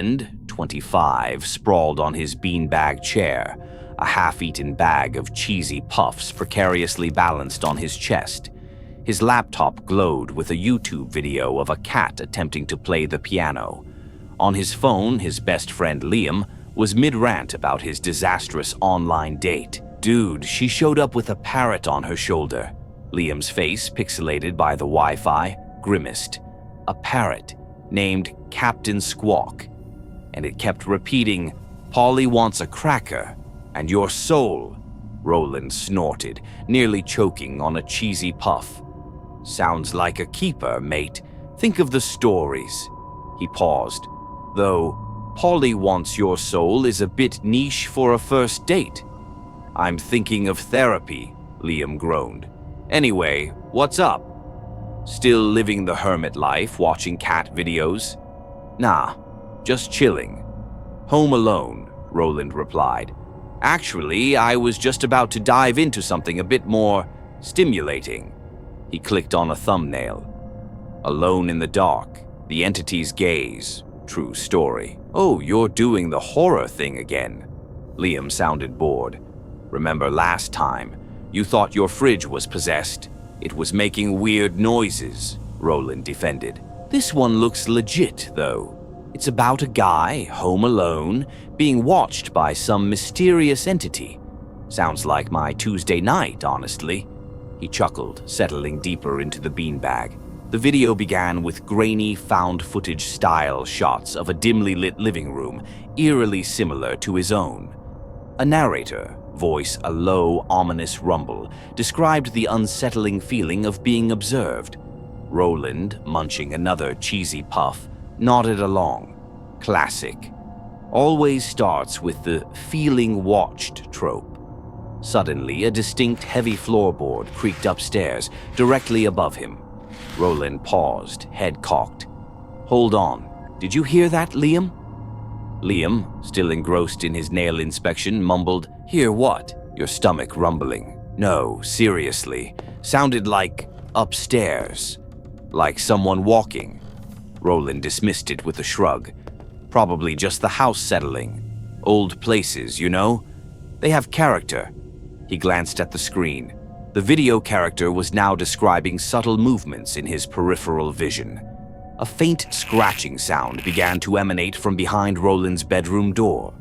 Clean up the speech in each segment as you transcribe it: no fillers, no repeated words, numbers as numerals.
Roland, 25, sprawled on his beanbag chair, a half-eaten bag of cheesy puffs precariously balanced on his chest. His laptop glowed with a YouTube video of a cat attempting to play the piano. On his phone, his best friend Liam was mid-rant about his disastrous online date. "Dude, she showed up with a parrot on her shoulder." Liam's face, pixelated by the Wi-Fi, grimaced. A parrot named Captain Squawk. And it kept repeating, "Polly wants a cracker, and your soul." Roland snorted, nearly choking on a cheesy puff. "Sounds like a keeper, mate. Think of the stories." He paused. "Though, Polly wants your soul is a bit niche for a first date." "I'm thinking of therapy," Liam groaned. "Anyway, what's up? Still living the hermit life, watching cat videos?" "Nah, just chilling." "Home alone," Roland replied. "Actually, I was just about to dive into something a bit more stimulating." He clicked on a thumbnail. "Alone in the dark, the entity's gaze. True story." "Oh, you're doing the horror thing again." Liam sounded bored. "Remember last time? You thought your fridge was possessed. It was making weird noises," Roland defended. "This one looks legit, though. It's about a guy, home alone, being watched by some mysterious entity. Sounds like my Tuesday night, honestly." He chuckled, settling deeper into the beanbag. The video began with grainy found footage-style shots of a dimly lit living room, eerily similar to his own. A narrator, voice a low, ominous rumble, described the unsettling feeling of being observed. Roland, munching another cheesy puff, nodded along. Classic. Always starts with the feeling watched trope. Suddenly, a distinct heavy floorboard creaked upstairs, directly above him. Roland paused, head cocked. "Hold on. Did you hear that, Liam?" Liam, still engrossed in his nail inspection, mumbled, "Hear what?" "Your stomach rumbling." "No, seriously. Sounded like upstairs. Like someone walking." Roland dismissed it with a shrug. "Probably just the house settling. Old places, you know? They have character." He glanced at the screen. The video character was now describing subtle movements in his peripheral vision. A faint scratching sound began to emanate from behind Roland's bedroom door.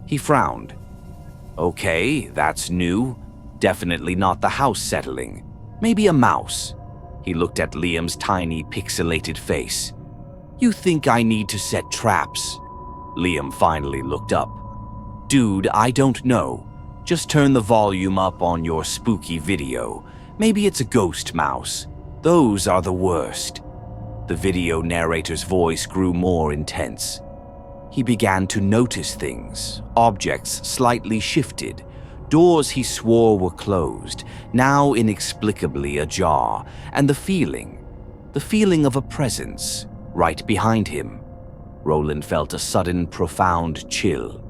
He frowned. "Okay, that's new. Definitely not the house settling. Maybe a mouse." He looked at Liam's tiny, pixelated face. "You think I need to set traps?" Liam finally looked up. "Dude, I don't know. Just turn the volume up on your spooky video. Maybe it's a ghost mouse. Those are the worst." The video narrator's voice grew more intense. He began to notice things. Objects slightly shifted. Doors he swore were closed, now inexplicably ajar, and the feeling of a presence right behind him. Roland felt a sudden, profound chill.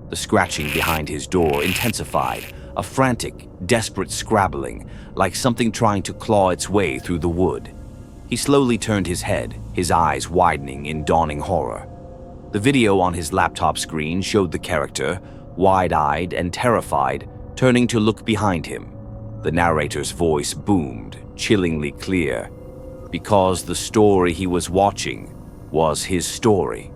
The scratching behind his door intensified, a frantic, desperate scrabbling, like something trying to claw its way through the wood. He slowly turned his head, his eyes widening in dawning horror. The video on his laptop screen showed the character, wide-eyed and terrified, turning to look behind him. The narrator's voice boomed, chillingly clear, because the story he was watching was his story.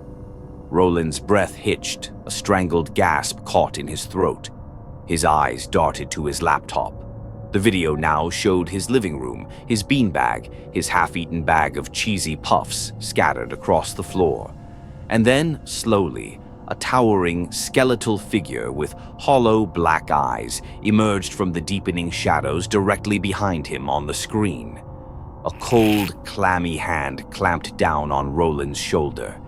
Roland's breath hitched, a strangled gasp caught in his throat. His eyes darted to his laptop. The video now showed his living room, his beanbag, his half-eaten bag of cheesy puffs scattered across the floor. And then, slowly, a towering, skeletal figure with hollow black eyes emerged from the deepening shadows directly behind him on the screen. A cold, clammy hand clamped down on Roland's shoulder.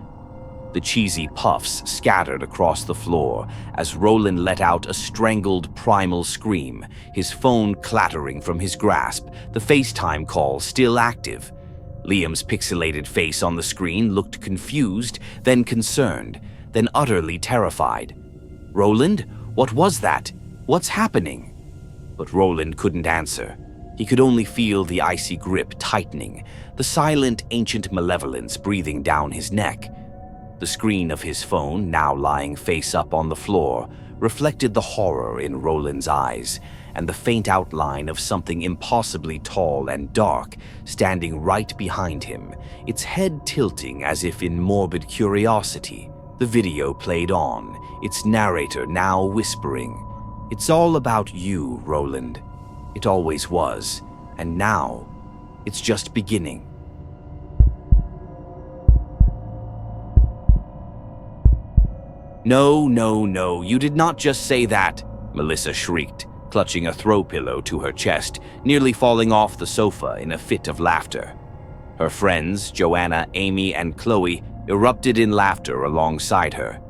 The cheesy puffs scattered across the floor as Roland let out a strangled primal scream, his phone clattering from his grasp, the FaceTime call still active. Liam's pixelated face on the screen looked confused, then concerned, then utterly terrified. "Roland, what was that? What's happening?" But Roland couldn't answer. He could only feel the icy grip tightening, the silent ancient malevolence breathing down his neck. The screen of his phone, now lying face up on the floor, reflected the horror in Roland's eyes and the faint outline of something impossibly tall and dark standing right behind him, its head tilting as if in morbid curiosity. The video played on, its narrator now whispering, "It's all about you, Roland. It always was, and now it's just beginning." "No, no, no, you did not just say that," Melissa shrieked, clutching a throw pillow to her chest, nearly falling off the sofa in a fit of laughter. Her friends, Joanna, Amy, and Chloe, erupted in laughter alongside her.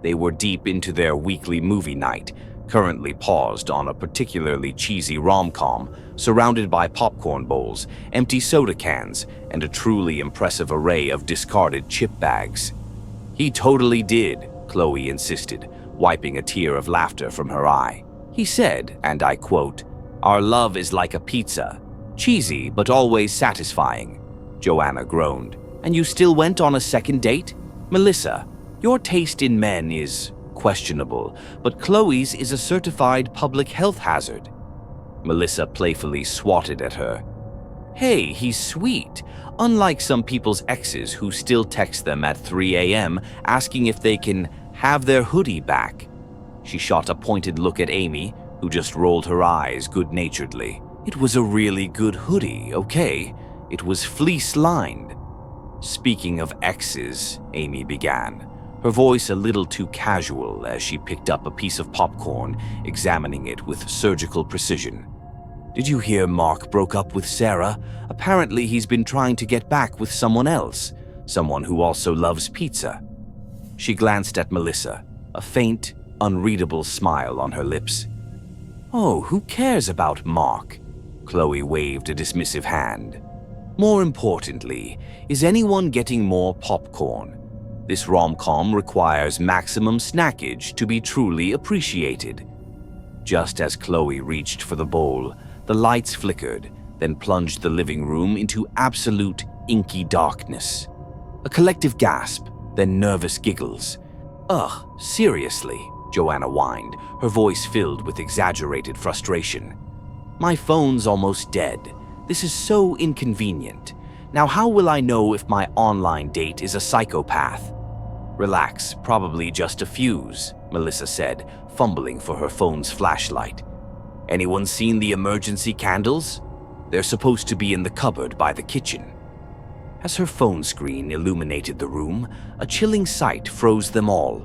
They were deep into their weekly movie night, currently paused on a particularly cheesy rom-com, surrounded by popcorn bowls, empty soda cans, and a truly impressive array of discarded chip bags. "He totally did," Chloe insisted, wiping a tear of laughter from her eye. "He said, and I quote, 'Our love is like a pizza, cheesy but always satisfying.'" Joanna groaned. "And you still went on a second date? Melissa, your taste in men is questionable, but Chloe's is a certified public health hazard." Melissa playfully swatted at her. "Hey, he's sweet, unlike some people's exes who still text them at 3 a.m. asking if they can have their hoodie back." She shot a pointed look at Amy, who just rolled her eyes good-naturedly. "It was a really good hoodie, okay? It was fleece-lined." "Speaking of exes," Amy began, her voice a little too casual as she picked up a piece of popcorn, examining it with surgical precision. "Did you hear Mark broke up with Sarah? Apparently he's been trying to get back with someone else, someone who also loves pizza." She glanced at Melissa, a faint, unreadable smile on her lips. "Oh, who cares about Mark?" Chloe waved a dismissive hand. "More importantly, is anyone getting more popcorn? This rom-com requires maximum snackage to be truly appreciated." Just as Chloe reached for the bowl, the lights flickered, then plunged the living room into absolute inky darkness. A collective gasp, then nervous giggles. "Ugh, seriously," Joanna whined, her voice filled with exaggerated frustration. "My phone's almost dead. This is so inconvenient. Now how will I know if my online date is a psychopath?" "Relax, probably just a fuse," Melissa said, fumbling for her phone's flashlight. "Anyone seen the emergency candles? They're supposed to be in the cupboard by the kitchen." As her phone screen illuminated the room, a chilling sight froze them all.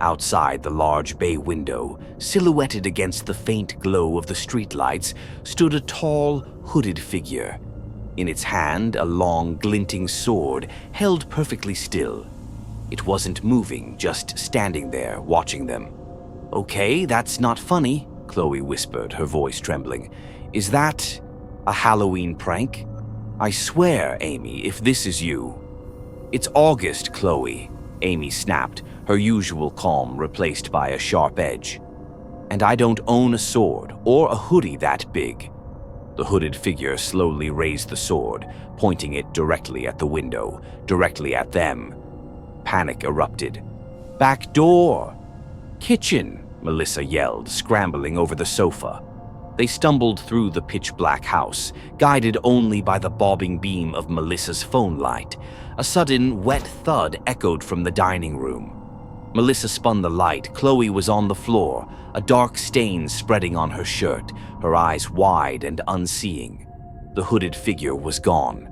Outside the large bay window, silhouetted against the faint glow of the streetlights, stood a tall, hooded figure. In its hand, a long, glinting sword held perfectly still. It wasn't moving, just standing there, watching them. "Okay, that's not funny," Chloe whispered, her voice trembling. "Is that a Halloween prank? I swear, Amy, if this is you." "It's August, Chloe," Amy snapped, her usual calm replaced by a sharp edge. "And I don't own a sword or a hoodie that big." The hooded figure slowly raised the sword, pointing it directly at the window, directly at them. Panic erupted. "Back door! Kitchen!" Melissa yelled, scrambling over the sofa. They stumbled through the pitch-black house, guided only by the bobbing beam of Melissa's phone light. A sudden, wet thud echoed from the dining room. Melissa spun the light. Chloe was on the floor, a dark stain spreading on her shirt, her eyes wide and unseeing. The hooded figure was gone.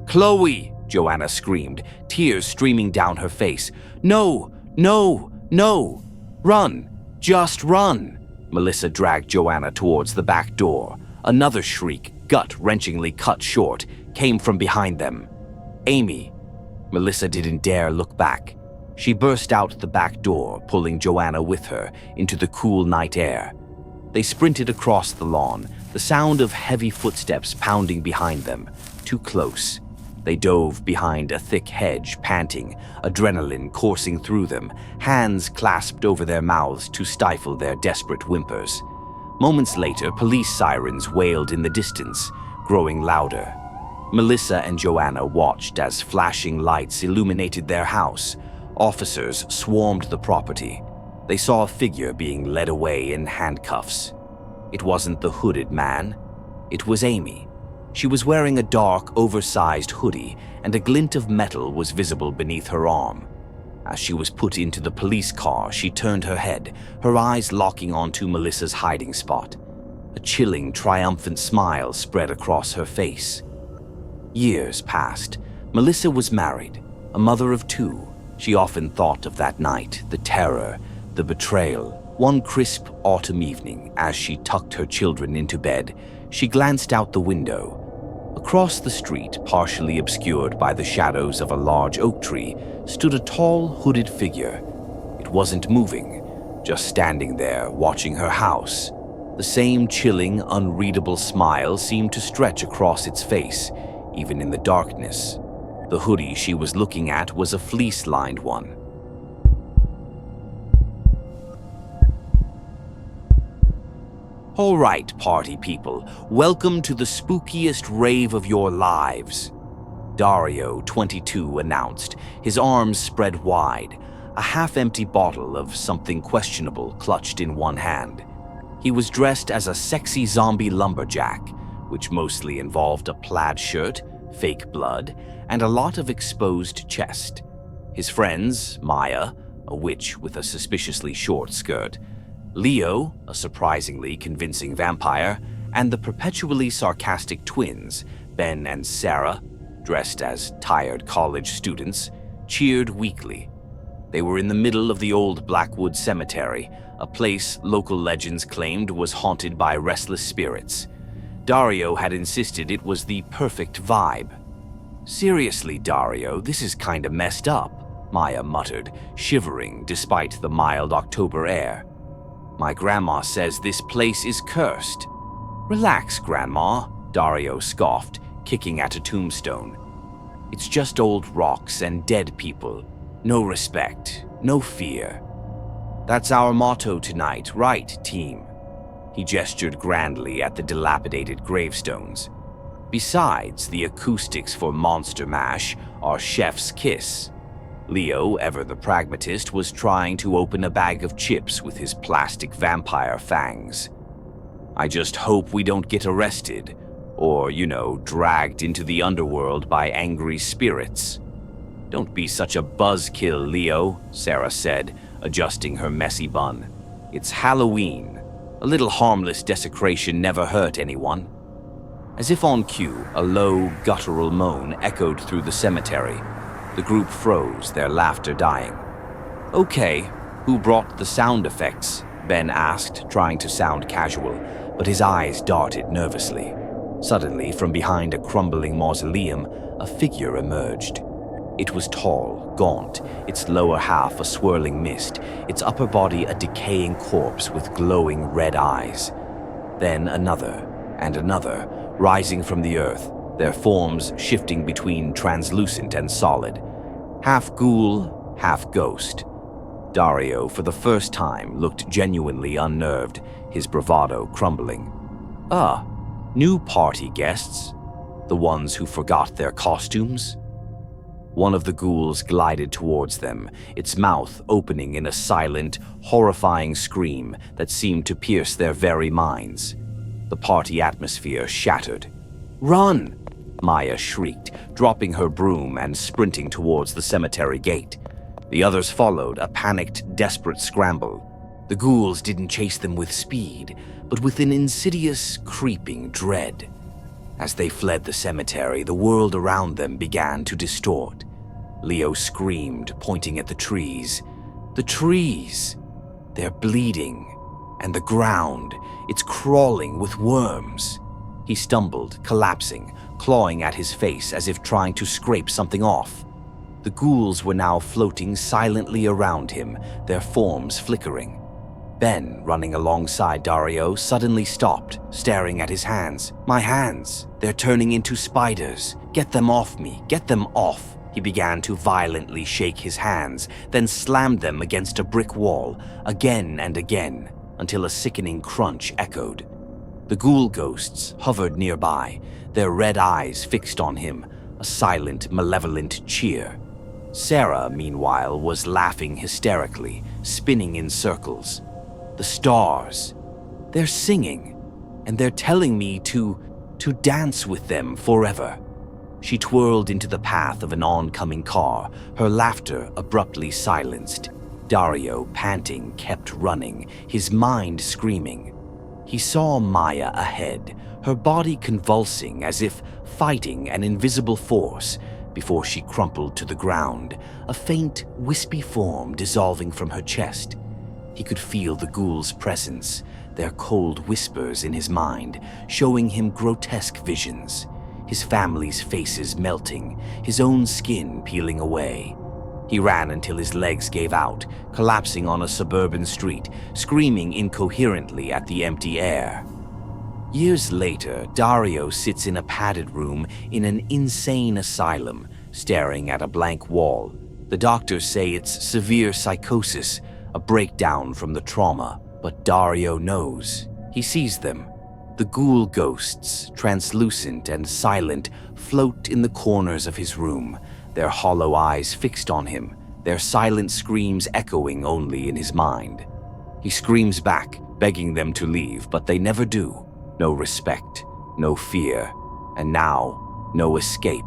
"Chloe!" Joanna screamed, tears streaming down her face. "No! No! No! Run! Just run!" Melissa dragged Joanna towards the back door. Another shriek, gut-wrenchingly cut short, came from behind them. "Amy!" Melissa didn't dare look back. She burst out the back door, pulling Joanna with her into the cool night air. They sprinted across the lawn, the sound of heavy footsteps pounding behind them. Too close. They dove behind a thick hedge, panting, adrenaline coursing through them, hands clasped over their mouths to stifle their desperate whimpers. Moments later, police sirens wailed in the distance, growing louder. Melissa and Joanna watched as flashing lights illuminated their house. Officers swarmed the property. They saw a figure being led away in handcuffs. It wasn't the hooded man. It was Amy. She was wearing a dark, oversized hoodie, and a glint of metal was visible beneath her arm. As she was put into the police car, she turned her head, her eyes locking onto Melissa's hiding spot. A chilling, triumphant smile spread across her face. Years passed. Melissa was married, a mother of 2. She often thought of that night, the terror, the betrayal. One crisp autumn evening, as she tucked her children into bed, she glanced out the window. Across the street, partially obscured by the shadows of a large oak tree, stood a tall, hooded figure. It wasn't moving, just standing there, watching her house. The same chilling, unreadable smile seemed to stretch across its face, even in the darkness. The hoodie she was looking at was a fleece-lined one. All right, party people, welcome to the spookiest rave of your lives. Dario, 22, announced, his arms spread wide, a half-empty bottle of something questionable clutched in one hand. He was dressed as a sexy zombie lumberjack, which mostly involved a plaid shirt, fake blood, and a lot of exposed chest. His friends, Maya, a witch with a suspiciously short skirt, Leo, a surprisingly convincing vampire, and the perpetually sarcastic twins, Ben and Sarah, dressed as tired college students, cheered weakly. They were in the middle of the old Blackwood Cemetery, a place local legends claimed was haunted by restless spirits. Dario had insisted it was the perfect vibe. "Seriously, Dario, this is kinda messed up," Maya muttered, shivering despite the mild October air. "My grandma says this place is cursed." "Relax, Grandma," Dario scoffed, kicking at a tombstone. "It's just old rocks and dead people. No respect, no fear." "That's our motto tonight, right, team?" He gestured grandly at the dilapidated gravestones. "Besides, the acoustics for Monster Mash are chef's kiss." Leo, ever the pragmatist, was trying to open a bag of chips with his plastic vampire fangs. "I just hope we don't get arrested, or, dragged into the underworld by angry spirits." "Don't be such a buzzkill, Leo," Sarah said, adjusting her messy bun. "It's Halloween. A little harmless desecration never hurt anyone." As if on cue, a low, guttural moan echoed through the cemetery. The group froze, their laughter dying. "Okay, who brought the sound effects?" Ben asked, trying to sound casual, but his eyes darted nervously. Suddenly, from behind a crumbling mausoleum, a figure emerged. It was tall, gaunt, its lower half a swirling mist, its upper body a decaying corpse with glowing red eyes. Then another, and another, rising from the earth, their forms shifting between translucent and solid. Half ghoul, half ghost. Dario, for the first time, looked genuinely unnerved, his bravado crumbling. New party guests? The ones who forgot their costumes? One of the ghouls glided towards them, its mouth opening in a silent, horrifying scream that seemed to pierce their very minds. The party atmosphere shattered. "Run!" Maya shrieked, dropping her broom and sprinting towards the cemetery gate. The others followed, a panicked, desperate scramble. The ghouls didn't chase them with speed, but with an insidious, creeping dread. As they fled the cemetery, the world around them began to distort. Leo screamed, pointing at the trees. "The trees! They're bleeding. And the ground, it's crawling with worms." He stumbled, collapsing, clawing at his face as if trying to scrape something off. The ghouls were now floating silently around him, their forms flickering. Ben, running alongside Dario, suddenly stopped, staring at his hands. "My hands! They're turning into spiders! Get them off me! Get them off!" He began to violently shake his hands, then slammed them against a brick wall, again and again, until a sickening crunch echoed. The ghoul ghosts hovered nearby, their red eyes fixed on him, a silent, malevolent cheer. Sarah, meanwhile, was laughing hysterically, spinning in circles. The stars. They're singing, and they're telling me to dance with them forever. She twirled into the path of an oncoming car, her laughter abruptly silenced. Dario, panting, kept running, his mind screaming. He saw Maya ahead, her body convulsing as if fighting an invisible force, before she crumpled to the ground, a faint, wispy form dissolving from her chest. He could feel the ghouls' presence, their cold whispers in his mind, showing him grotesque visions. His family's faces melting, his own skin peeling away. He ran until his legs gave out, collapsing on a suburban street, screaming incoherently at the empty air. Years later, Dario sits in a padded room in an insane asylum, staring at a blank wall. The doctors say it's severe psychosis, a breakdown from the trauma, but Dario knows. He sees them. The ghoul ghosts, translucent and silent, float in the corners of his room, their hollow eyes fixed on him, their silent screams echoing only in his mind. He screams back, begging them to leave, but they never do. No respect, no fear, and now, no escape.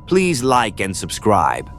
Please like and subscribe.